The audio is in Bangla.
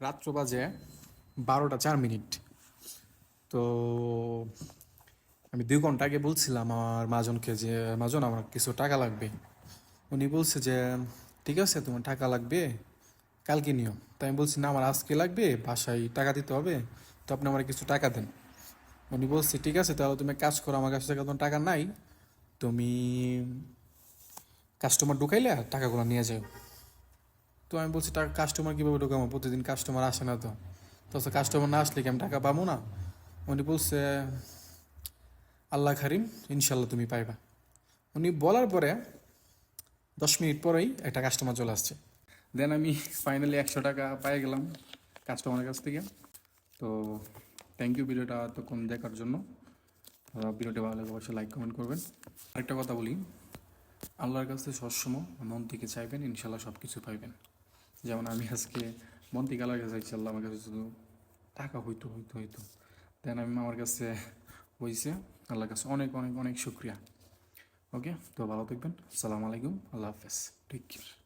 রাত্র বাজে 12টা 4 মিনিট। তো আমি 2 ঘন্টা আগে বলছিলাম আমার মাজনকে যে মাজন আমার কিছু টাকা লাগবে। উনি বলছে যে ঠিক আছে তোমার টাকা লাগবে কালকে নিও। তাই আমি বলছি না আমার আজকে লাগবে, বাসায় টাকা দিতে হবে, তো আপনি আমার কিছু টাকা দেন। উনি বলছে ঠিক আছে তাহলে তুমি এক কাজ করো, আমার কাছে এখন টাকা নাই, তুমি কাস্টমার ঢুকাইলে টাকাগুলো নিয়ে যাও। তো আমি বলছি টাকা কাস্টমার কীভাবে ঢোকাবো, প্রতিদিন কাস্টমার আসে না তো, তো কাস্টমার না আসলে কি আমি টাকা পাবো না? উনি বলছে আল্লাহ খারিম, ইনশাল্লাহ তুমি পাইবা। উনি বলার পরে 10 মিনিট পরেই একটা কাস্টমার চলে আসছে। দেন আমি ফাইনালি 100 টাকা পাই গেলাম কাস্টমারের কাছ থেকে। তো থ্যাংক ইউ ভিডিওটা এতক্ষণ দেখার জন্য। ভিডিওটা ভালো লাগলে অবশ্যই লাইক কমেন্ট করবেন। আরেকটা কথা বলি, আল্লাহর কাছে সবসময় মন থেকে চাইবেন, ইনশাল্লাহ সব কিছু পাইবেন। যেমন আমি আজকে মন থেকে আল্লাহর কাছে চাইছি, আল্লাহ আমার কাছে শুধু টাকা হইতো হইতো হইতো, দেন আমি আমার কাছে হয়েছে। আল্লাহর কাছে অনেক অনেক অনেক শুক্রিয়া। ওকে, তো ভালো থাকবেন। আসসালামু আলাইকুম, আল্লাহ হাফেজ, টেক কেয়ার।